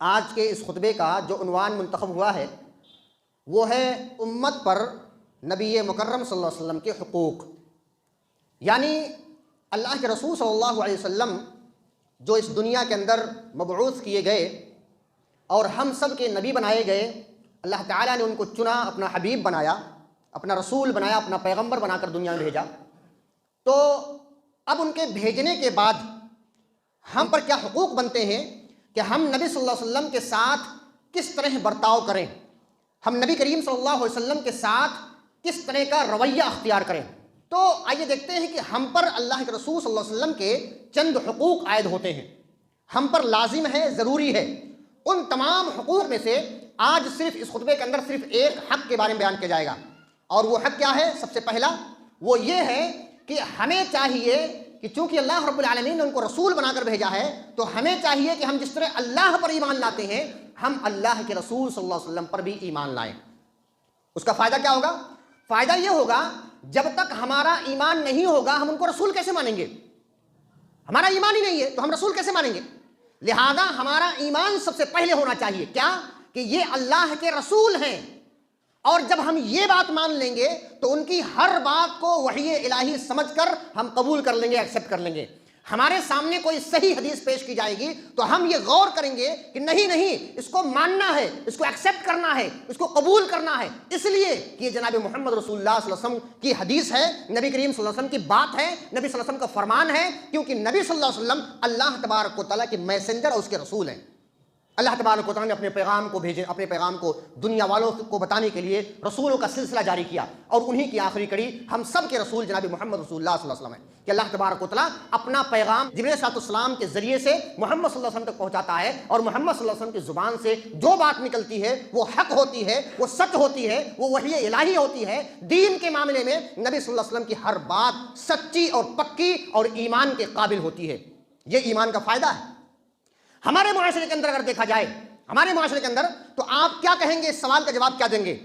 آج کے اس خطبے کا جو عنوان منتخب ہوا ہے وہ ہے امت پر نبی مکرم صلی اللہ علیہ وسلم کے حقوق، یعنی اللہ کے رسول صلی اللہ علیہ وسلم جو اس دنیا کے اندر مبعوث کیے گئے اور ہم سب کے نبی بنائے گئے، اللہ تعالیٰ نے ان کو چنا، اپنا حبیب بنایا، اپنا رسول بنایا، اپنا پیغمبر بنا کر دنیا میں بھیجا۔ تو اب ان کے بھیجنے کے بعد ہم پر کیا حقوق بنتے ہیں کہ ہم نبی صلی اللہ علیہ وسلم کے ساتھ کس طرح برتاؤ کریں، ہم نبی کریم صلی اللہ علیہ وسلم کے ساتھ کس طرح کا رویہ اختیار کریں۔ تو آئیے دیکھتے ہیں کہ ہم پر اللہ کے رسول صلی اللہ علیہ وسلم کے چند حقوق عائد ہوتے ہیں، ہم پر لازم ہے، ضروری ہے۔ ان تمام حقوق میں سے آج صرف اس خطبے کے اندر صرف ایک حق کے بارے میں بیان کیا جائے گا، اور وہ حق کیا ہے؟ سب سے پہلا وہ یہ ہے کہ ہمیں چاہیے کہ چونکہ اللہ رب العالمین نے ان کو رسول بنا کر بھیجا ہے تو ہمیں چاہیے کہ ہم جس طرح اللہ پر ایمان لاتے ہیں ہم اللہ کے رسول صلی اللہ علیہ وسلم پر بھی ایمان لائیں۔ اس کا فائدہ کیا ہوگا؟ فائدہ یہ ہوگا جب تک ہمارا ایمان نہیں ہوگا ہم ان کو رسول کیسے مانیں گے؟ ہمارا ایمان ہی نہیں ہے تو ہم رسول کیسے مانیں گے؟ لہذا ہمارا ایمان سب سے پہلے ہونا چاہیے کیا؟ کہ یہ اللہ کے رسول ہیں، اور جب ہم یہ بات مان لیں گے تو ان کی ہر بات کو وحی الہی سمجھ کر ہم قبول کر لیں گے، ایکسیپٹ کر لیں گے۔ ہمارے سامنے کوئی صحیح حدیث پیش کی جائے گی تو ہم یہ غور کریں گے کہ نہیں اس کو ماننا ہے، اس کو ایکسیپٹ کرنا ہے، اس کو قبول کرنا ہے، اس لیے کہ یہ جناب محمد رسول اللہ صلی اللہ علیہ وسلم کی حدیث ہے، نبی کریم صلی اللہ علیہ وسلم کی بات ہے، نبی صلی اللہ علیہ وسلم کا فرمان ہے، کیونکہ نبی صلی اللہ علیہ وسلم اللہ تبارک و تعالیٰ کے میسنجر اور اس کے رسول ہیں۔ اللہ تبارک و تعالیٰ نے اپنے پیغام کو بھیجے، اپنے پیغام کو دنیا والوں کو بتانے کے لیے رسولوں کا سلسلہ جاری کیا، اور انہی کی آخری کڑی ہم سب کے رسول جناب محمد رسول اللہ صلی اللہ علیہ وسلم ہے کہ اللہ تبارک و تعالیٰ اپنا پیغام جبرائیل صلی اللہ علیہ وسلم کے ذریعے سے محمد صلی اللہ علیہ وسلم تک پہنچاتا ہے، اور محمد صلی اللہ علیہ وسلم کی زبان سے جو بات نکلتی ہے وہ حق ہوتی ہے، وہ سچ ہوتی ہے، وہ وحی الہی ہوتی ہے۔ دین کے معاملے میں نبی صلی اللہ علیہ وسلم کی ہر بات سچی اور پکی اور ایمان کے قابل ہوتی ہے۔ یہ ایمان کا فائدہ ہے۔ ہمارے معاشرے کے اندر اگر دیکھا جائے، ہمارے معاشرے کے اندر، تو آپ کیا کہیں گے؟ اس سوال کا جواب کیا دیں گے؟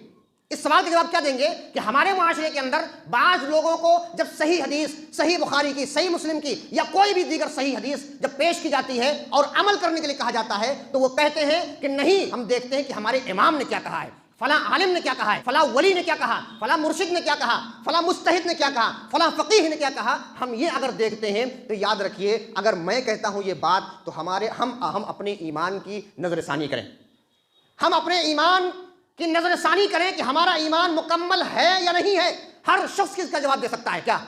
اس سوال کا جواب کیا دیں گے کہ ہمارے معاشرے کے اندر بعض لوگوں کو جب صحیح حدیث، صحیح بخاری کی، صحیح مسلم کی یا کوئی بھی دیگر صحیح حدیث جب پیش کی جاتی ہے اور عمل کرنے کے لیے کہا جاتا ہے تو وہ کہتے ہیں کہ نہیں، ہم دیکھتے ہیں کہ ہمارے امام نے کیا کہا ہے، فلاں عالم نے کیا کہا ہے، فلاں ولی نے کیا کہا، فلاں مرشد نے کیا کہا، فلاں مجتہد نے کیا کہا، فلاں فقیہ نے کیا کہا۔ ہم یہ اگر دیکھتے ہیں تو یاد رکھیے اگر میں کہتا ہوں یہ بات تو ہم اپنے ایمان کی نظر ثانی کریں، ہم اپنے ایمان کی نظر ثانی کریں کہ ہمارا ایمان مکمل ہے یا نہیں ہے۔ ہر شخص کس کا جواب دے سکتا ہے کیا؟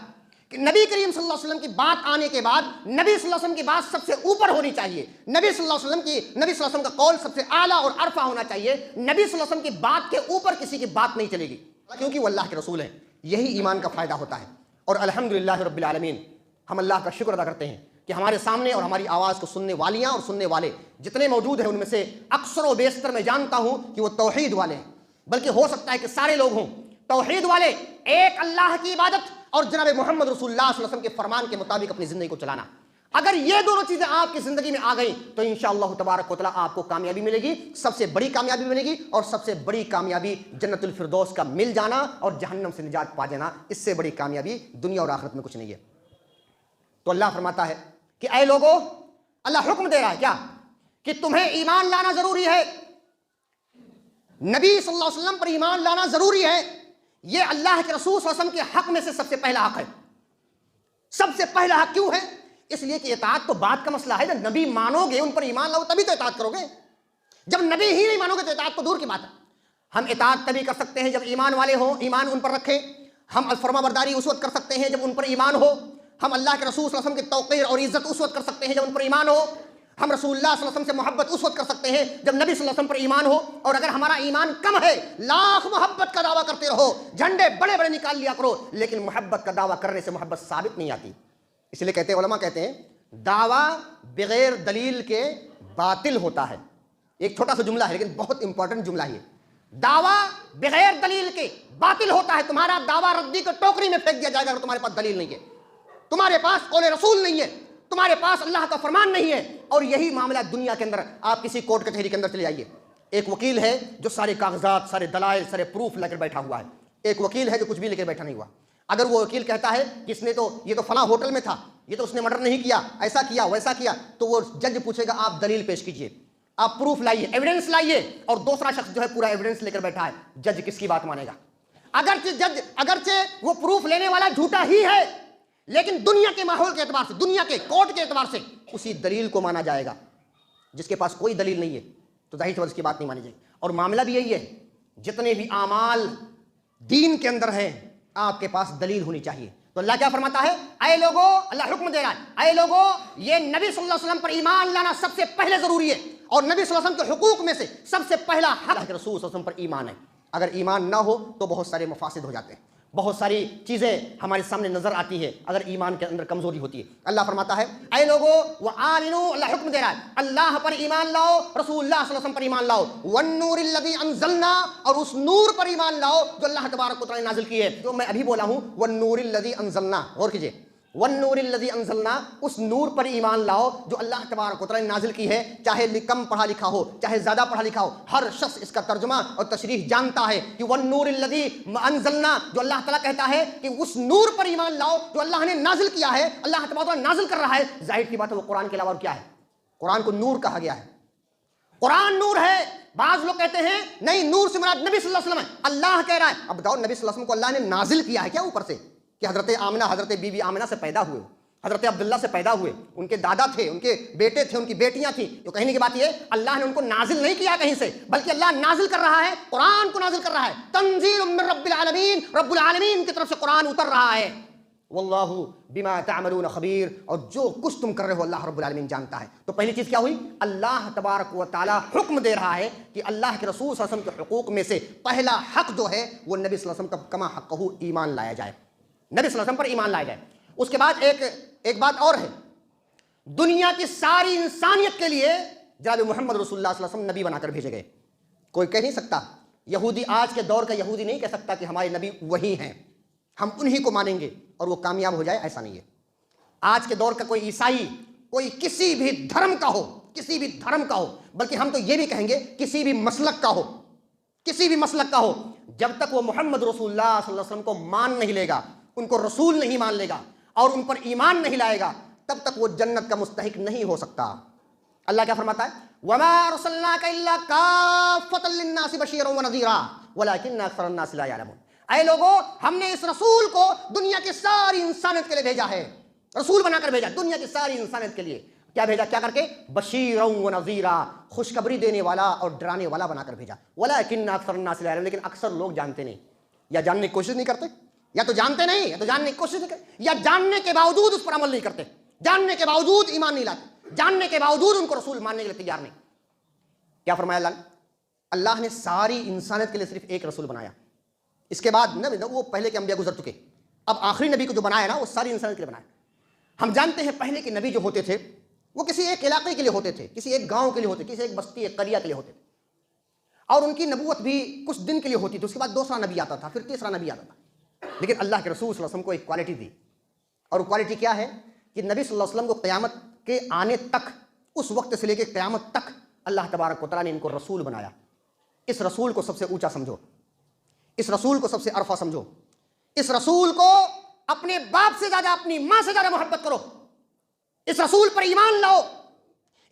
کہ نبی کریم صلی اللہ علیہ وسلم کی بات آنے کے بعد نبی صلی اللہ علیہ وسلم کی بات سب سے اوپر ہونی چاہیے، نبی صلی اللہ علیہ وسلم کا قول سب سے اعلیٰ اور عرفہ ہونا چاہیے، نبی صلی اللہ علیہ وسلم کی بات کے اوپر کسی کی بات نہیں چلے گی، کیونکہ وہ اللہ کے رسول ہیں۔ یہی ایمان کا فائدہ ہوتا ہے، اور الحمدللہ رب العالمین، ہم اللہ کا شکر ادا کرتے ہیں کہ ہمارے سامنے اور ہماری آواز کو سننے والیاں اور سننے والے جتنے موجود ہیں ان میں سے اکثر و بیشتر میں جانتا ہوں کہ وہ توحید والے ہیں، بلکہ ہو سکتا ہے کہ سارے لوگ ہوں توحید والے، ایک اللہ کی عبادت اور جناب محمد رسول اللہ صلی اللہ علیہ وسلم کے فرمان کے مطابق اپنی زندگی کو چلانا۔ اگر یہ دونوں چیزیں آپ کی زندگی میں آ گئیں تو انشاءاللہ تبارک و تعالیٰ آپ کو کامیابی ملے گی، سب سے بڑی کامیابی ملے گی، اور سب سے بڑی کامیابی جنت الفردوس کا مل جانا اور جہنم سے نجات پا جانا، اس سے بڑی کامیابی دنیا اور آخرت میں کچھ نہیں ہے۔ تو اللہ فرماتا ہے کہ اے لوگوں، اللہ حکم دے رہا ہے کیا؟ کہ تمہیں ایمان لانا ضروری ہے، نبی صلی اللہ علیہ وسلم پر ایمان لانا ضروری ہے۔ یہ اللہ کے رسول صلی اللہ علیہ وسلم کے حق میں سے سب سے پہلا حق ہے۔ سب سے پہلا حق کیوں ہے؟ اس لیے کہ اطاعت تو بات کا مسئلہ ہے، جب نبی مانو گے، ان پر ایمان لاؤ تبھی تو اطاعت کرو گے۔ جب نبی ہی نہیں مانو گے تو اطاعت تو دور کی بات ہے۔ ہم اطاعت تبھی کر سکتے ہیں جب ایمان والے ہوں، ایمان ان پر رکھیں۔ ہم فرما برداری اس وقت کر سکتے ہیں جب ان پر ایمان ہو۔ ہم اللہ کے رسول صلی اللہ علیہ وسلم کی توقیر اور عزت اس وقت کر سکتے ہیں جب ان پر ایمان ہو۔ ہم رسول اللہ صلی اللہ علیہ وسلم سے محبت اس وقت کر سکتے ہیں جب نبی صلی اللہ علیہ وسلم پر ایمان ہو۔ اور اگر ہمارا ایمان کم ہے، لاکھ محبت کا دعویٰ کرتے رہو، جھنڈے بڑے بڑے نکال لیا کرو، لیکن محبت کا دعویٰ کرنے سے محبت ثابت نہیں آتی۔ اس لیے کہتے ہیں، علماء کہتے ہیں، دعویٰ بغیر دلیل کے باطل ہوتا ہے۔ ایک چھوٹا سا جملہ ہے لیکن بہت امپورٹنٹ جملہ ہے۔ دعویٰ بغیر دلیل کے باطل ہوتا ہے۔ تمہارا دعویٰ ردی کو ٹوکری میں پھینک دیا جائے گا اگر تمہارے پاس دلیل نہیں ہے، تمہارے پاس قول رسول نہیں ہے، تمہارے پاس اللہ کا فرمان نہیں ہے۔ اور یہی معاملہ دنیا کے اندر، آپ کسی کورٹ کچہری کے اندر چلے جائیے، ایک وکیل ہے جو سارے کاغذات، سارے دلائل، سارے پروف لے کر بیٹھا ہوا ہے، ایک وکیل ہے جو کچھ بھی لے کر بیٹھا نہیں ہوا۔ اگر وہ وکیل کہتا ہے کہ اس نے تو یہ تو فلاں ہوٹل میں تھا، یہ تو اس نے مرڈر نہیں کیا، ایسا کیا ویسا کیا، تو وہ جج پوچھے گا آپ دلیل پیش کیجئے۔ آپ پروف لائیے، ایویڈنس لائیے، اور دوسرا شخص جو ہے پورا ایویڈنس لے کر بیٹھا ہے، جج کس کی بات مانے گا؟ اگرچہ وہ پروف لینے والا جھوٹا ہی ہے، لیکن دنیا کے ماحول کے اعتبار سے، دنیا کے کورٹ کے اعتبار سے اسی دلیل کو مانا جائے گا۔ جس کے پاس کوئی دلیل نہیں ہے تو ظاہر سی بات اس کی بات نہیں مانی جائے گی۔ اور معاملہ بھی یہی ہے، جتنے بھی اعمال دین کے اندر ہیں آپ کے پاس دلیل ہونی چاہیے۔ تو اللہ کیا فرماتا ہے؟ اے لوگو، اللہ حکم دے رہا ہے، اے لوگو، یہ نبی صلی اللہ علیہ وسلم پر ایمان لانا سب سے پہلے ضروری ہے، اور نبی صلی اللہ علیہ وسلم کے حقوق میں سے سب سے پہلا حق اللہ کے رسول صلی اللہ علیہ وسلم پر ایمان ہے۔ اگر ایمان نہ ہو تو بہت سارے مفاسد ہو جاتے ہیں، بہت ساری چیزیں ہمارے سامنے نظر آتی ہے اگر ایمان کے اندر کمزوری ہوتی ہے۔ اللہ فرماتا ہے اے لوگو وآمنو، اللہ حکم دے رہا ہے اللہ پر ایمان لاؤ، رسول اللہ صلی اللہ علیہ وسلم پر ایمان لاؤ، والنور الذی انزلنا، اور اس نور پر ایمان لاؤ جو اللہ تبارک و تعالی نے نازل کی ہے۔ جو میں ابھی بولا ہوں والنور الذی انزلنا، غور کیجئے، والنور الذی انزلنا، اس نور پر ایمان لاؤ جو اللہ تبارک و تعالی نے نازل کی ہے، چاہے کم پڑھا لکھا ہو چاہے زیادہ پڑھا لکھا ہو، ہر شخص اس کا ترجمہ اور تشریح جانتا ہے کہ والنور الذی انزلنا، جو اللہ تعالیٰ کہتا ہے کہ اس نور پر ایمان لاؤ جو اللہ نے نازل کیا ہے، اللہ تبارک و تعالی نازل کر رہا ہے، ظاہر کی بات ہے وہ قرآن کے علاوہ اور کیا ہے؟ قرآن کو نور کہا گیا ہے، قرآن نور ہے۔ بعض لوگ کہتے ہیں نہیں، نور سے مراد نبی صلی اللہ علیہ وسلم ہے، اللہ کہہ رہا ہے۔ اب بتاؤ، نبی صلی اللہ علیہ وسلم کو اللہ نے نازل کیا ہے کیا اوپر سے؟ کہ حضرت آمنہ، حضرت بی بی آمنہ سے پیدا ہوئے، حضرت عبداللہ سے پیدا ہوئے، ان کے دادا تھے، ان کے بیٹے تھے، ان کی بیٹیاں تھیں، تو کہنے کی بات یہ اللہ نے ان کو نازل نہیں کیا کہیں سے، بلکہ اللہ نازل کر رہا ہے، قرآن کو نازل کر رہا ہے، تنزیل من رب العالمین، رب العالمین کی طرف سے قرآن اتر رہا ہے۔ واللہ بما تعملون خبیر، اور جو کچھ تم کر رہے ہو اللہ رب العالمین جانتا ہے۔ تو پہلی چیز کیا ہوئی؟ اللہ تبارک و تعالی حکم دے رہا ہے کہ اللہ کے رسول صلی اللہ علیہ وسلم کے حقوق میں سے پہلا حق جو ہے وہ نبی صلی اللہ علیہ وسلم کا کما حقہ ایمان لایا جائے، نبی صلی اللہ علیہ وسلم پر ایمان لایا جائے۔ اس کے بعد ایک بات اور ہے، دنیا کی ساری انسانیت کے لیے جناب محمد رسول اللہ صلی اللہ علیہ وسلم نبی بنا کر بھیجے گئے۔ کوئی کہہ نہیں سکتا، یہودی آج کے دور کا یہودی نہیں کہہ سکتا کہ ہمارے نبی وہی ہیں، ہم انہی کو مانیں گے اور وہ کامیاب ہو جائے، ایسا نہیں ہے۔ آج کے دور کا کوئی عیسائی، کوئی کسی بھی دھرم کا ہو، کسی بھی دھرم کا ہو، بلکہ ہم تو یہ بھی کہیں گے کسی بھی مسلک کا ہو، کسی بھی مسلک کا ہو، جب تک وہ محمد رسول اللہ صلی اللہ علیہ وسلم کو مان نہیں لے گا، ان کو رسول نہیں مان لے گا اور ان پر ایمان نہیں لائے گا، تب تک وہ جنت کا مستحق نہیں ہو سکتا۔ اللہ کیا فرماتا ہے؟ وَمَا أَرْسَلْنَاكَ إِلَّا كَافَّةً لِلنَّاسِ بَشِيرًا وَنَذِيرًا وَلَكِنَّ أَكْثَرَ النَّاسِ لَا يَعْلَمُونَ۔ اے لوگو، ہم نے اس رسول کو دنیا کی ساری انسانیت کے لیے بھیجا ہے، رسول بنا کر بھیجا دنیا کی ساری انسانیت کے لیے۔ کیا بھیجا؟ کیا کر کے؟ بشیرا و نذیرا، خوشخبری دینے والا اور ڈرانے والا بنا کر بھیجا۔ ولیکن اکثر الناس لا یعلمون، لیکن اکثر لوگ جانتے نہیں، یا جاننے کی کوشش نہیں کرتے، یا تو جانتے نہیں، یا تو جاننے کی کوشش نہیں کرتے، یا جاننے کے باوجود اس پر عمل نہیں کرتے، جاننے کے باوجود ایمان نہیں لاتے، جاننے کے باوجود ان کو رسول ماننے کے لیے تیار نہیں۔ کیا فرمایا اللہ نے؟ اللہ نے ساری انسانیت کے لیے صرف ایک رسول بنایا، اس کے بعد نہ وہ پہلے کے انبیاء گزر چکے، اب آخری نبی کو جو بنایا نا وہ ساری انسانیت کے لیے بنایا۔ ہم جانتے ہیں پہلے کے نبی جو ہوتے تھے وہ کسی ایک علاقے کے لیے ہوتے تھے، کسی ایک گاؤں کے لیے ہوتے، کسی ایک بستی ایک قریہ کے لیے ہوتے تھے، اور ان کی نبوت بھی کچھ دن کے لیے ہوتی تھی، اس کے بعد دوسرا نبی آتا تھا، پھر تیسرا نبی آتا تھا۔ لیکن اللہ کے رسول صلی اللہ علیہ وسلم کو ایک کوالٹی دی، اور وہ کوالٹی کیا ہے کہ نبی صلی اللہ علیہ وسلم کو قیامت کے آنے تک، اس وقت سے لے کے قیامت تک اللہ تبارک و تعالیٰ نے ان کو رسول بنایا۔ اس رسول کو سب سے اونچا سمجھو، اس رسول کو سب سے عرفہ سمجھو، اس رسول کو اپنے باپ سے زیادہ، اپنی ماں سے زیادہ محبت کرو، اس رسول پر ایمان لاؤ۔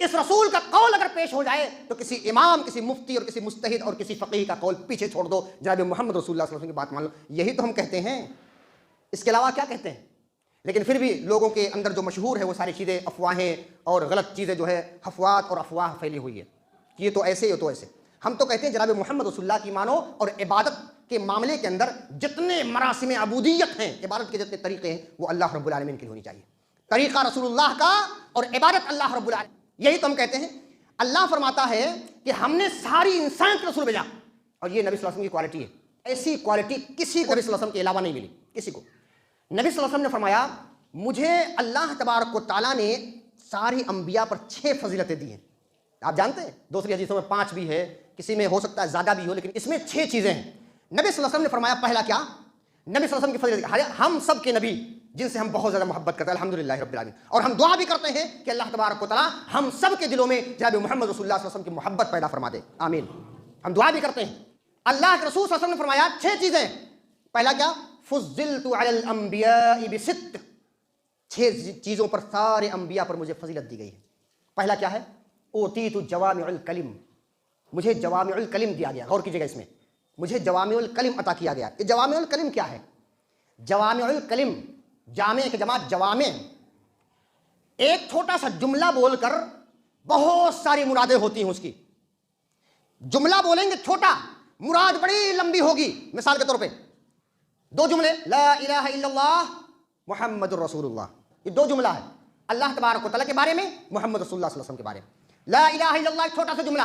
اس رسول کا قول اگر پیش ہو جائے تو کسی امام، کسی مفتی اور کسی مجتہد اور کسی فقیہ کا قول پیچھے چھوڑ دو، جناب محمد رسول اللہ صلی اللہ علیہ وسلم کی بات مان لو۔ یہی تو ہم کہتے ہیں، اس کے علاوہ کیا کہتے ہیں؟ لیکن پھر بھی لوگوں کے اندر جو مشہور ہے وہ ساری چیزیں افواہیں اور غلط چیزیں جو ہے افوات اور افواہ پھیلی ہوئی ہے، یہ تو ایسے، یہ تو ایسے۔ ہم تو کہتے ہیں جناب محمد رسول اللہ کی مانو، اور عبادت کے معاملے کے اندر جتنے مراسم عبودیت ہیں، عبادت کے جتنے طریقے ہیں، وہ اللہ رب العالمین کی ہونی چاہیے، طریقہ رسول اللہ کا اور عبادت اللہ رب العالمین، یہی تو ہم کہتے ہیں۔ اللہ فرماتا ہے کہ ہم نے ساری انسانیت کا رسول بھیجا، اور یہ نبی صلی اللہ علیہ وسلم کی کوالٹی ہے۔ ایسی کوالٹی کسی کو نبی صلی اللہ علیہ وسلم کے علاوہ نہیں ملی، کسی کو۔ نبی صلی اللہ علیہ وسلم نے فرمایا مجھے اللہ تبارک و تعالیٰ نے ساری انبیاء پر 6 فضیلتیں دی ہیں۔ آپ جانتے ہیں دوسری حدیثوں میں 5 بھی ہے، کسی میں ہو سکتا ہے زیادہ بھی ہو، لیکن اس میں 6 چیزیں ہیں۔ نبی صلی اللہ علیہ وسلم نے فرمایا پہلا کیا؟ نبی صلی اللہ علیہ وسلم کی فضیلت، ہم سب کے نبی جن سے ہم بہت زیادہ محبت کرتے ہیں الحمدللہ رب العالمین، اور ہم دعا بھی کرتے ہیں کہ اللہ تبارک و تعالیٰ ہم سب کے دلوں میں جناب محمد رسول اللہ صلی اللہ علیہ وسلم کی محبت پیدا فرما دے، آمین۔ ہم دعا بھی کرتے ہیں۔ اللہ کے رسول صلی اللہ علیہ وسلم نے فرمایا 6 چیزیں۔ پہلا کیا؟ فضلت علی الانبیاء ب6، 6 چیزوں پر سارے انبیاء پر مجھے فضیلت دی گئی ہے۔ پہلا کیا ہے؟ اوتیت جوامع الکلم، مجھے جوامع الکلم دیا گیا. غور کیجیے گا اس میں، مجھے جوامع الکلم عطا کیا گیا. یہ جوامع الکلم کیا ہے؟ جوامع الکلم، جامع کے جمع جوامع، ایک چھوٹا سا جملہ بول کر بہت ساری مرادیں ہوتی ہیں اس کی. جملہ بولیں گے چھوٹا، مراد بڑی لمبی ہوگی. مثال کے طور پہ 2 جملے، لا الہ الا اللہ محمد الرسول اللہ، یہ 2 جملہ ہے اللہ تبارک و تعالیٰ کے بارے میں، محمد رسول اللہ صلی اللہ علیہ وسلم کے بارے میں. لا الہ الا اللہ ایک چھوٹا سا جملہ،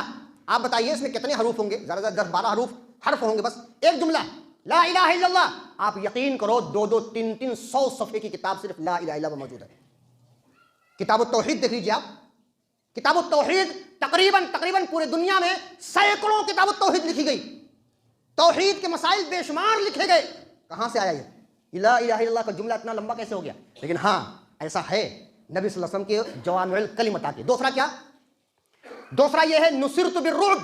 آپ بتائیے اس میں کتنے حروف ہوں گے؟ زیادہ سے زیادہ 10-12 حرف ہوں گے. بس ایک جملہ لا الہ الا اللہ، آپ یقین کرو 2-2 3-3 100 صفحے کی کتاب صرف لا الہ الا اللہ موجود ہے. کتاب التوحید دیکھ لیجیے آپ، کتاب التوحید تقریباً پورے دنیا میں سینکڑوں کتاب التوحید لکھی گئی، توحید کے مسائل بے شمار لکھے گئے. کہاں سے آیا یہ لا الہ الا اللہ کا جملہ اتنا لمبا کیسے ہو گیا؟ لیکن ہاں ایسا ہے نبی صلی اللہ علیہ وسلم کے جوامع الکلم عطا کے. دوسرا کیا؟ دوسرا یہ ہے نصرت بالرعب،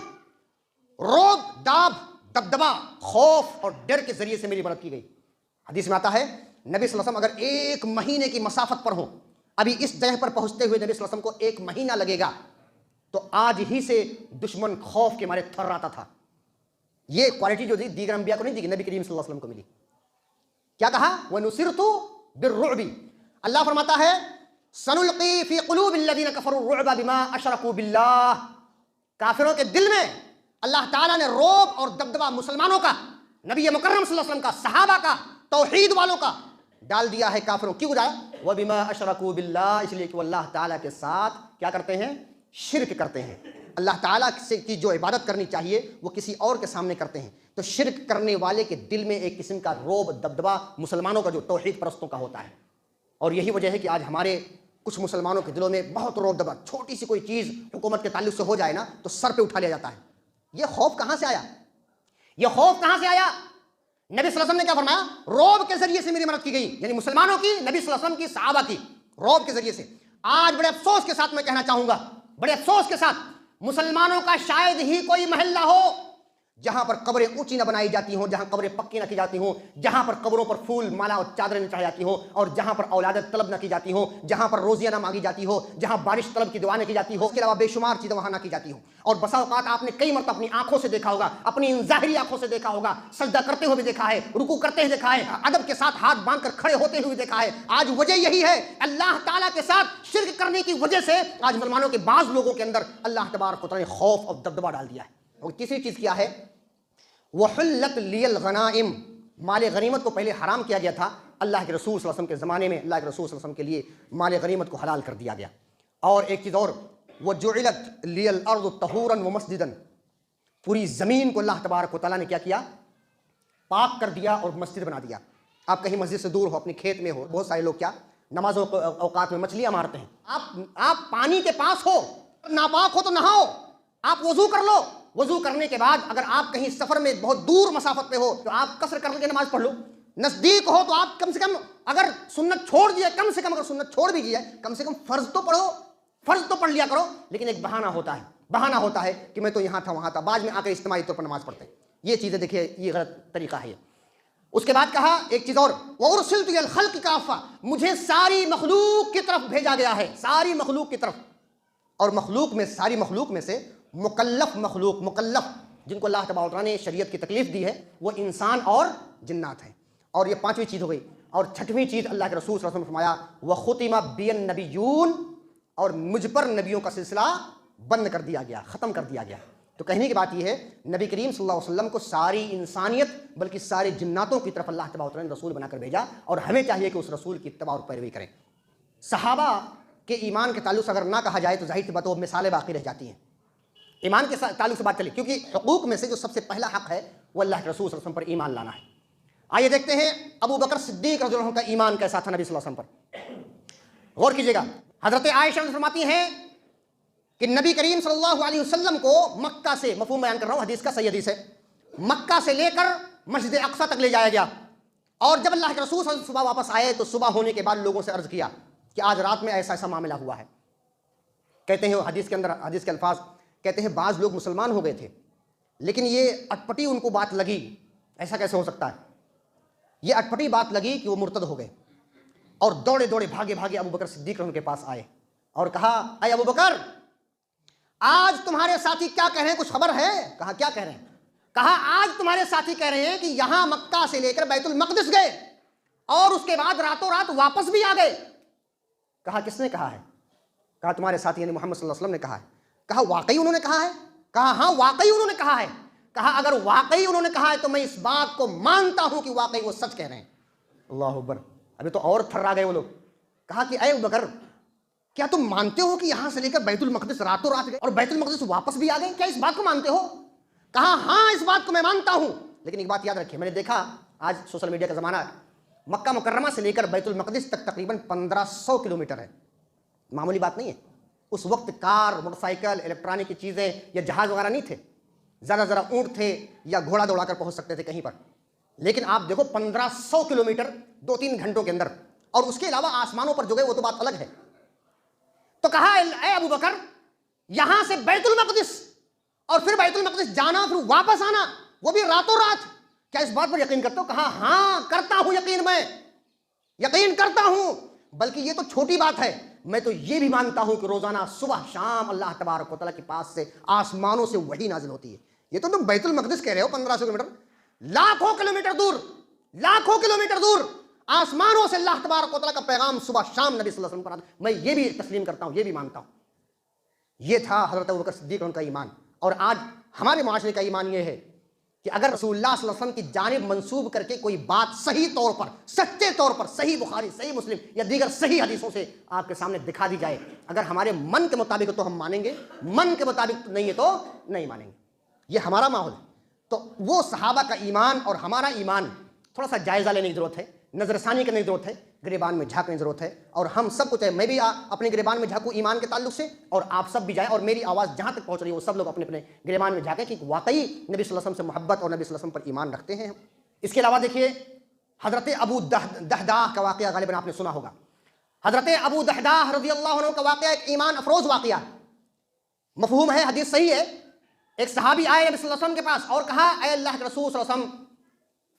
رعب، داب، دبدبا، خوف اور ڈر کے ذریعے سے میری مدد کی گئی. حدیث میں آتا ہے نبی صلی اللہ علیہ وسلم اگر 1 مہینے کی مسافت پر ہوں، ابھی اس جگہ پر پہنچتے ہوئے نبی صلی اللہ علیہ وسلم کو 1 مہینہ لگے گا، تو آج ہی سے دشمن خوف کے مارے تھراتا تھا. یہ کوالٹی جو دیگر انبیاء کو نہیں دی، نبی کریم صلی اللہ علیہ وسلم کو ملی. کیا کہا؟ وَنُصِرْتُ بِالرُّعْبِ. اللہ فرماتا ہے سَنُلْقِي فِي قُلُوبِ الَّذِينَ كَفَرُوا الرُّعْبَ بِمَا أَشْرَكُوا بِاللَّهِ. کافروں کے دل میں اللہ تعالیٰ نے رعب اور دبدبا مسلمانوں کا، نبی مکرم صلی اللہ علیہ وسلم کا، صحابہ کا، توحید والوں کا ڈال دیا ہے. کافروں کیوں ڈالا؟ وَبِمَا أَشْرَكُوا بِاللَّهِ، اس لیے کہ وہ اللہ تعالیٰ کے ساتھ کیا کرتے ہیں؟ شرک کرتے ہیں. اللہ تعالیٰ سے کی جو عبادت کرنی چاہیے وہ کسی اور کے سامنے کرتے ہیں. تو شرک کرنے والے کے دل میں ایک قسم کا رعب دبدبا مسلمانوں کا جو توحید پرستوں کا ہوتا ہے. اور یہی وجہ ہے کہ آج ہمارے کچھ مسلمانوں کے دلوں میں بہت رعب دبدبا، چھوٹی سی کوئی چیز حکومت کے تعلق سے ہو جائے نا تو سر پہ اٹھا لیا جاتا ہے. یہ خوف کہاں سے آیا؟ یہ خوف کہاں سے آیا؟ نبی صلی اللہ علیہ وسلم نے کیا فرمایا؟ رعب کے ذریعے سے میری مدد کی گئی، یعنی مسلمانوں کی، نبی صلی اللہ علیہ وسلم کی، صحابہ کی، رعب کے ذریعے سے. آج بڑے افسوس کے ساتھ میں کہنا چاہوں گا، بڑے افسوس کے ساتھ، مسلمانوں کا شاید ہی کوئی محلہ ہو جہاں پر قبریں اونچی نہ بنائی جاتی ہوں، جہاں قبریں پکی نہ کی جاتی ہوں، جہاں پر قبروں پر پھول مالا اور چادریں نہ چڑھائی جاتی ہوں، اور جہاں پر اولادت طلب نہ کی جاتی ہوں، جہاں پر روزیاں نہ مانگی جاتی ہو، جہاں بارش طلب کی دعائیں نہ کی جاتی ہو. اس کے علاوہ بے شمار چیزیں وہاں نہ کی جاتی ہوں. اور بسا اوقات آپ نے کئی مرتبہ اپنی آنکھوں سے دیکھا ہوگا، اپنی ظاہری آنکھوں سے دیکھا ہوگا، سجدہ کرتے ہوئے بھی دیکھا ہے، رکوع کرتے ہوئے دیکھا ہے، ادب کے ساتھ ہاتھ باندھ کر کھڑے ہوتے ہوئے دیکھا ہے. آج وجہ یہی ہے، اللہ تعالیٰ کے ساتھ شرک کرنے کی وجہ سے آج مسلمانوں کے بعض لوگوں کے اندر اللہ تبارک و تعالیٰ نے خوف اور دبدبا ڈال دیا ہے. اور تیسری چیز کیا ہے؟ وَحُلَّتْ لِيَ الْغَنَائِمُ. مال غنیمت کو پہلے حرام کیا گیا تھا، اللہ کے رسول صلی اللہ علیہ وسلم کے زمانے میں اللہ کے رسول صلی اللہ علیہ وسلم کے لیے مال غنیمت کو حلال کر دیا گیا. اور ایک چیز اور، وَجُعِلَتْ لِيَ الْأَرْضُ طَهُورًا وَمَسْجِدًا. پوری زمین کو اللہ تبارک و تعالیٰ نے کیا پاک کر دیا اور مسجد بنا دیا. آپ کہیں مسجد سے دور ہو، اپنے کھیت میں ہو، بہت سارے لوگ کیا نمازوں اوقات میں مچھلیاں مارتے ہیں. آپ پانی کے پاس ہو، ناپاک ہو تو نہاؤ، آپ وضو کر لو. وضو کرنے کے بعد اگر آپ کہیں سفر میں بہت دور مسافت پہ ہو تو آپ قصر کر کے نماز پڑھ لو. نزدیک ہو تو آپ کم سے کم اگر سنت چھوڑ دیے، کم سے کم اگر سنت چھوڑ بھی دیے، کم سے کم فرض تو پڑھو، فرض تو پڑھ لیا کرو. لیکن ایک بہانہ ہوتا ہے کہ میں تو یہاں تھا وہاں تھا، بعد میں آ کر اجتماعی طور پر نماز پڑھتے ہیں. یہ چیزیں دیکھیے، یہ غلط طریقہ ہے. اس کے بعد کہا ایک چیز اور، وَأُرْسِلْتُ إِلَى الْخَلْقِ كَافَّةً. مجھے ساری مخلوق کی طرف بھیجا گیا ہے، ساری مخلوق کی طرف. اور مخلوق میں، ساری مخلوق میں سے مکلف جن کو اللہ تبارک و تعالیٰ نے شریعت کی تکلیف دی ہے وہ انسان اور جنات ہیں. اور یہ 5ویں چیز ہو گئی. اور 6ویں چیز اللہ کے رسول صلی اللہ علیہ وسلم نے فرمایا وَخُتِمَ بِيَ النَّبِيُّونَ. اور مجھ پر نبیوں کا سلسلہ بند کر دیا گیا، ختم کر دیا گیا. تو کہنے کی بات یہ ہے، نبی کریم صلی اللہ علیہ وسلم کو ساری انسانیت بلکہ سارے جناتوں کی طرف اللہ تبارک و تعالیٰ نے رسول بنا کر بھیجا، اور ہمیں چاہیے کہ اس رسول کی اتباع اور پیروی کریں. صحابہ کے ایمان کے تعلق سے اگر نہ کہا جائے تو ظاہر سی بات وہ مثالیں باقی رہ جاتی ہیں. ایمان کے تعلق سے بات چلی، کیونکہ حقوق میں سے جو سب سے پہلا حق ہے وہ اللہ کے رسول صلی اللہ علیہ وسلم پر ایمان لانا ہے. آئیے دیکھتے ہیں ابو بکر صدیق رضی اللہ عنہ کا ایمان کیسا تھا نبی صلی اللہ علیہ وسلم پر. غور کیجیے گا، حضرت عائشہ فرماتی ہیں کہ نبی کریم صلی اللہ علیہ وسلم کو مکہ سے، مفہوم بیان کر رہا ہوں، حدیث کا صحیح حدیث ہے، مکہ سے لے کر مسجد اقصیٰ تک لے جایا گیا. اور جب اللہ کے رسول صلی اللہ علیہ وسلم صبح واپس آئے تو صبح ہونے کے بعد لوگوں سے عرض کیا کہ آج رات میں ایسا معاملہ ہوا ہے. کہتے ہیں حدیث کے اندر، حدیث کے الفاظ کہتے ہیں بعض لوگ مسلمان ہو گئے تھے لیکن یہ اٹپٹی ان کو بات لگی، ایسا کیسے ہو سکتا ہے، یہ اٹپٹی بات لگی کہ وہ مرتد ہو گئے، اور دوڑے بھاگے ابو بکر صدیق کے پاس آئے اور کہا اے ابو بکر آج تمہارے ساتھی کیا کہہ رہے ہیں، کچھ خبر ہے؟ کہا کیا کہہ رہے ہیں؟ کہا آج تمہارے ساتھی کہہ رہے ہیں کہ یہاں مکہ سے لے کر بیت المقدس گئے اور اس کے بعد راتوں رات واپس بھی آ گئے۔ کہا کس نے کہا ہے؟ کہا تمہارے ساتھی یعنی محمد صلی اللہ علیہ وسلم نے کہا ہے۔ کہا واقعی انہوں نے کہا ہے؟ کہا ہاں واقعی انہوں نے کہا ہے۔ کہا اگر واقعی انہوں نے کہا ہے تو میں اس بات کو مانتا ہوں کہ واقعی وہ سچ کہہ رہے ہیں۔ اللہ اکبر، ابھی تو اور تھرا گئے وہ لوگ۔ کہا کہ اے ابو بکر، کیا تم مانتے ہو کہ یہاں سے لے کر بیت المقدس راتوں رات گئے اور بیت المقدس واپس بھی آ گئے؟ کیا اس بات کو مانتے ہو؟ کہا ہاں اس بات کو میں مانتا ہوں، لیکن ایک بات یاد رکھیے، میں نے دیکھا آج سوشل میڈیا کا زمانہ ہے، مکہ مکرمہ سے لے کر بیت المقدس تک تقریباً 1500 کلومیٹر ہے، معمولی بات نہیں ہے۔ اس وقت کار، موٹر سائیکل، الیکٹرانک کی چیزیں یا جہاز وغیرہ نہیں تھے، ذرا اونٹ تھے یا گھوڑا دوڑا کر پہنچ سکتے تھے کہیں پر، لیکن آپ دیکھو 1500 کلومیٹر 2-3 گھنٹوں کے اندر، اور اس کے علاوہ آسمانوں پر جو گئے وہ تو بات الگ ہے۔ تو کہا اے ابو بکر، یہاں سے بیت المقدس اور پھر بیت المقدس جانا پھر واپس آنا وہ بھی راتوں رات، کیا اس بات پر یقین کرتے ہو؟ کہا ہاں کرتا ہوں یقین، میں یقین کرتا ہوں، بلکہ یہ تو چھوٹی بات ہے، میں تو یہ بھی مانتا ہوں کہ روزانہ صبح شام اللہ تبارک و تعالیٰ کے پاس سے آسمانوں سے وحی نازل ہوتی ہے۔ یہ تو تم بیت المقدس کہہ رہے ہو 1500 کلومیٹر، لاکھوں کلومیٹر دور، لاکھوں کلومیٹر دور آسمانوں سے اللہ تبارک و تعالیٰ کا پیغام صبح شام نبی صلی اللہ علیہ وسلم پر آتا ہے۔ میں یہ بھی تسلیم کرتا ہوں، یہ بھی مانتا ہوں۔ یہ تھا حضرت ابوبکر صدیق ان کا ایمان۔ اور آج ہمارے معاشرے کا ایمان یہ ہے کہ اگر رسول اللہ صلی اللہ علیہ وسلم کی جانب منسوب کر کے کوئی بات صحیح طور پر، سچے طور پر، صحیح بخاری، صحیح مسلم یا دیگر صحیح حدیثوں سے آپ کے سامنے دکھا دی جائے، اگر ہمارے من کے مطابق تو ہم مانیں گے، من کے مطابق نہیں ہے تو نہیں مانیں گے۔ یہ ہمارا ماحول ہے۔ تو وہ صحابہ کا ایمان اور ہمارا ایمان تھوڑا سا جائزہ لینے کی ضرورت ہے، نظر ثانی کرنے کی ضرورت ہے، گریبان میں جھانکنے کی ضرورت ہے، اور ہم سب کو چاہے میں بھی اپنے گریبان میں جھانکوں ایمان کے تعلق سے، اور آپ سب بھی جائیں، اور میری آواز جہاں تک پہنچ رہی ہے وہ سب لوگ اپنے اپنے گریبان میں جھانکیں کہ واقعی نبی صلی اللہ علیہ وسلم سے محبت اور نبی صلی اللہ علیہ وسلم پر ایمان رکھتے ہیں ہم۔ اس کے علاوہ دیکھیے حضرت ابو دہداہ کا واقعہ غالباً آپ نے سنا ہوگا۔ حضرت ابو دہداہ رضی اللہ عنہ کا واقعہ ایک ایمان افروز واقعہ، مفہوم ہے، حدیث صحیح ہے۔ ایک صحابی آئے نبی صلی اللہ علیہ وسلم کے پاس اور کہا اے اللہ کے رسول صلی اللہ علیہ وسلم،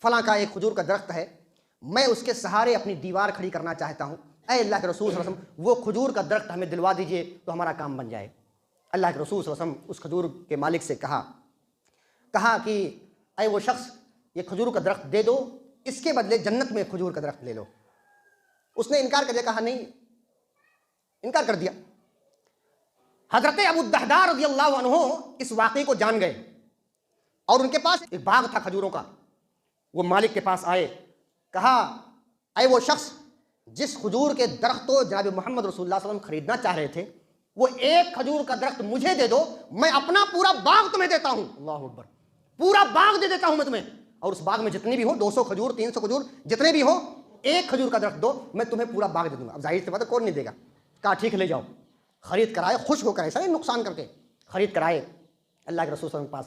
فلاں کا ایک کھجور کا درخت ہے، میں اس کے سہارے اپنی دیوار کھڑی کرنا چاہتا ہوں، اے اللہ کے رسول صلی اللہ علیہ وسلم وہ کھجور کا درخت ہمیں دلوا دیجئے تو ہمارا کام بن جائے۔ اللہ کے رسول صلی اللہ علیہ وسلم اس کھجور کے مالک سے کہا کہ اے وہ شخص، یہ کھجور کا درخت دے دو، اس کے بدلے جنت میں کھجور کا درخت لے لو۔ اس نے انکار کر دیا، کہا نہیں، انکار کر دیا۔ حضرت ابو الدہداہ رضی اللہ عنہ اس واقعے کو جان گئے اور ان کے پاس ایک باغ تھا کھجوروں کا، وہ مالک کے پاس آئے، کہا اے وہ شخص جس کھجور کے درخت کو جناب محمد رسول اللہ صلی اللہ علیہ وسلم خریدنا چاہ رہے تھے، وہ ایک کھجور کا درخت مجھے دے دو، میں اپنا پورا باغ تمہیں دیتا ہوں۔ اللہ اکبر، پورا باغ دے دیتا ہوں میں تمہیں، اور اس باغ میں جتنی بھی ہو، 200 کھجور، 300 کھجور، جتنے بھی ہو، ایک کھجور کا درخت دو، میں تمہیں پورا باغ دے دوں گا۔ اب ظاہر سی بات ہے کون نہیں دے گا۔ کہا ٹھیک ہے لے جاؤ۔ خرید کرائے، خوش ہو کر، ایسا نہیں نقصان کر کے، خرید کرائے اللہ کے رسول صلی اللہ علیہ وسلم کے پاس۔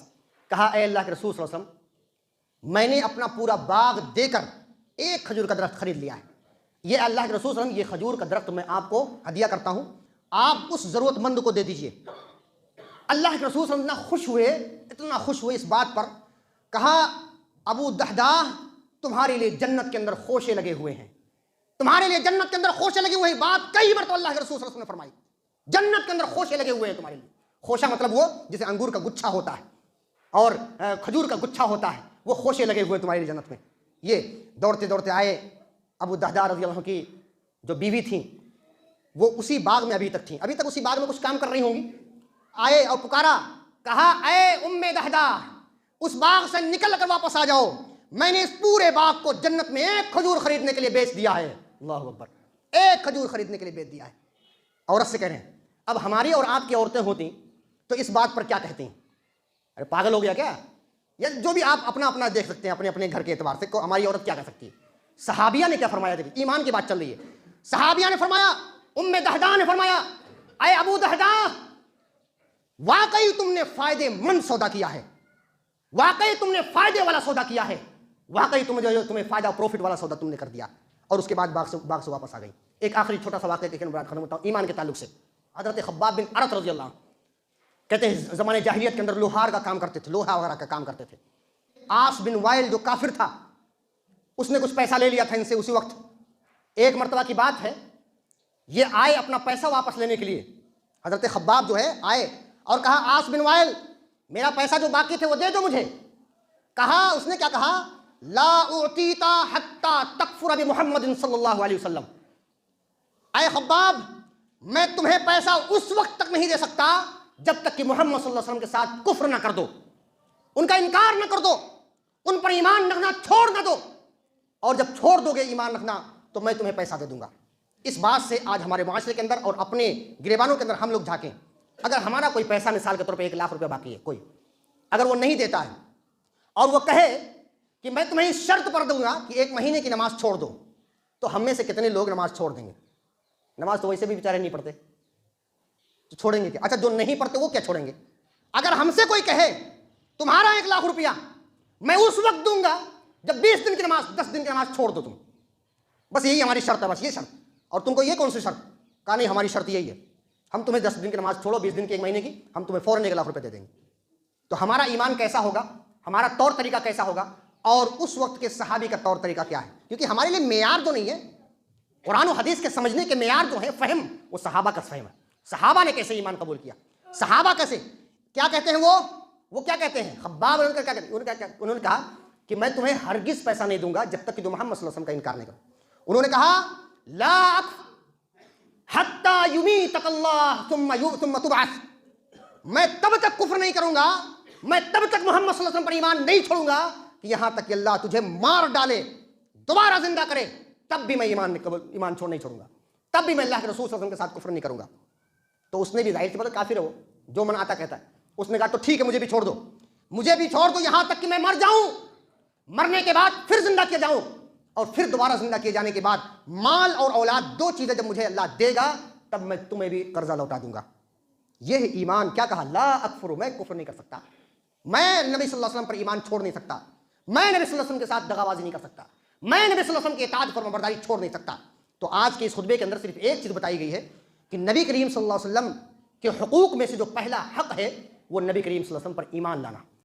کہا اے اللہ کے رسول صلی اللہ علیہ وسلم، میں نے اپنا پورا باغ دے کر ایک کھجور کا درخت خرید لیا ہے، یہ اللہ کے رسول صلی اللہ علیہ وسلم، یہ کھجور کا درخت میں آپ کو ہدیہ کرتا ہوں، آپ اس ضرورت مند کو دے دیجئے۔ اللہ کے رسول صلی اللہ علیہ وسلم اتنا خوش ہوئے، اتنا خوش ہوئے اس بات پر، کہا ابو دہداہ تمہارے لیے جنت کے اندر خوشے لگے ہوئے ہیں، تمہارے لیے جنت کے اندر خوشے لگے ہوئے ہیں۔ بات کئی مرتبہ اللہ کے رسول صلی اللہ علیہ وسلم نے فرمائی، جنت کے اندر خوشے لگے ہوئے ہیں تمہارے لیے۔ خوشہ مطلب وہ جسے انگور کا گچھا ہوتا ہے اور کھجور کا گچھا ہوتا ہے، وہ خوشے لگے ہوئے تمہارے لیے جنت میں۔ یہ دوڑتے دوڑتے آئے، ابو دہداہ رضی اللہ عنہ کی جو بیوی تھیں وہ اسی باغ میں ابھی تک اسی باغ میں کچھ کام کر رہی ہوں گی، آئے اور پکارا، کہا اے ام دہداہ، اس باغ سے نکل کر واپس آ جاؤ، میں نے اس پورے باغ کو جنت میں ایک کھجور خریدنے کے لیے بیچ دیا ہے۔ اللہ اکبر، ایک کھجور خریدنے کے لیے بیچ دیا ہے۔ عورت سے کہہ رہے ہیں، اب ہماری اور آپ کی عورتیں ہوتی تو اس بات پر کیا کہتی ہیں؟ ارے پاگل ہو گیا کیا؟ یا جو بھی آپ اپنا اپنا دیکھ سکتے ہیں اپنے اپنے گھر کے اعتبار سے، ہماری عورت کیا کہہ سکتی ہے؟ صحابیہ نے کیا فرمایا؟ دیکھیں ایمان کی بات چل رہی ہے۔ صحابیہ نے فرمایا، ام دہداہ نے فرمایا، اے ابو دہداہ، واقعی تم نے فائدے مند سودا کیا ہے، واقعی تم نے فائدے والا سودا کیا ہے، واقعی تمہیں فائدہ پروفٹ والا سودا تم نے کر دیا۔ اور اس کے بعد باغ سے واپس آ گئی۔ ایک آخری چھوٹا سا واقعہ کہ بات ختم ہوتا ہوں ایمان کے تعلق سے۔ حضرت خباب بن ارت رضی اللہ عنہ کہتے ہیں زمانے جاہلیت کے اندر لوہار کا کام کرتے تھے، لوہا وغیرہ کا کام کرتے تھے۔ عاص بن وائل جو کافر تھا، اس نے کچھ پیسہ لے لیا تھا ان سے اسی وقت۔ ایک مرتبہ کی بات ہے، یہ آئے اپنا پیسہ واپس لینے کے لیے، حضرت خباب جو ہے آئے اور کہا آس بن وائل میرا پیسہ جو باقی تھے وہ دے دو مجھے. کہا اس نے کیا کہا؟ لا اعطیتا حتی تکفر بمحمد صلی اللہ علیہ وسلم. اے خباب میں تمہیں پیسہ اس وقت تک نہیں دے سکتا جب تک کہ محمد صلی اللہ علیہ وسلم کے ساتھ کفر نہ کر دو، ان کا انکار نہ کر دو، ان پر ایمان رکھنا چھوڑ نہ دو. اور جب چھوڑ دو گے ایمان رکھنا تو میں تمہیں پیسہ دے دوں گا. اس بات سے آج ہمارے معاشرے کے اندر اور اپنے گریبانوں کے اندر ہم لوگ جھانکیں. اگر ہمارا کوئی پیسہ مثال کے طور پہ 1 لاکھ روپے باقی ہے، کوئی اگر وہ نہیں دیتا ہے اور وہ کہے کہ میں تمہیں اس شرط پر دوں گا کہ 1 مہینے کی نماز چھوڑ دو، تو ہم میں سے کتنے لوگ نماز چھوڑ دیں گے؟ نماز تو ویسے بھی بیچارے نہیں پڑھتے، تو چھوڑیں گے کیا؟ اچھا جو نہیں پڑھتے وہ کیا چھوڑیں گے؟ اگر ہم سے کوئی کہے تمہارا 1 لاکھ روپیہ میں اس وقت دوں گا جب 20 دن کی نماز 10 دن کی نماز چھوڑ دو تم، بس یہی ہماری شرط ہے، بس یہ شرط. اور تم کو یہ کون سی شرط؟ کہا نہیں ہماری شرط یہی ہے، ہم تمہیں 10 دن کی نماز چھوڑو 20 دن کی 1 مہینے کی ہم تمہیں فوراً 1 لاکھ روپے دے دیں گے. تو ہمارا ایمان کیسا ہوگا، ہمارا طور طریقہ کیسا ہوگا، اور اس وقت کے صحابی کا طور طریقہ کیا ہے؟ کیونکہ ہمارے لیے معیار جو نہیں ہے، قرآن و حدیث کے سمجھنے کے معیار جو ہے فہم، وہ صحابہ کا فہم ہے. صحابہ نے کیسے ایمان قبول کیا، صحابہ کیسے، کیا کہتے ہیں وہ کیا کہتے ہیں؟ خباب انہوں نے کہا کہ میں تمہیں ہرگز پیسہ نہیں دوں گا جب تک کہ تم محمد صلی اللہ علیہ وسلم کا انکار نہیں کرو. انہوں نے کہا لا حتی یمیتک اللہ ثم تبعث، میں تب تک کفر نہیں کروں گا، میں تب تک محمد صلی اللہ علیہ وسلم پر ایمان نہیں چھوڑوں گا کہ یہاں تک کہ اللہ تجھے مار ڈالے، دوبارہ زندہ کرے، تب بھی میں ایمان چھوڑ نہیں چھوڑوں گا، تب بھی میں اللہ کے رسول صلی اللہ علیہ وسلم کے ساتھ کفر نہیں کروں گا. تو اس نے بھی ظاہر سی بات کافر ہے، وہ جو من آتا کہتا ہے. اس نے کہا تو ٹھیک ہے مجھے بھی چھوڑ دو، مجھے بھی چھوڑ دو یہاں تک کہ میں مر جاؤں، مرنے کے بعد پھر زندہ کیا جاؤں، اور پھر دوبارہ زندہ کیے جانے کے بعد مال اور اولاد 2 چیزیں جب مجھے اللہ دے گا تب میں تمہیں بھی قرضہ لوٹا دوں گا. یہ ایمان کیا کہا؟ لا اکفر، میں کفر نہیں کر سکتا، میں نبی صلی اللہ علیہ وسلم پر ایمان چھوڑ نہیں سکتا، میں نبی صلی اللہ علیہ وسلم کے ساتھ دغا بازی نہیں کر سکتا، میں نبی صلی اللہ علیہ وسلم کی اطاعت فرمانبرداری چھوڑ نہیں سکتا. تو آج کے اس خطبے کے اندر صرف ایک چیز بتائی گئی ہے کہ نبی کریم صلی اللہ علیہ وسلم کے حقوق میں سے جو پہلا حق ہے وہ نبی کریم صلی اللہ علیہ وسلم پر ایمان لانا.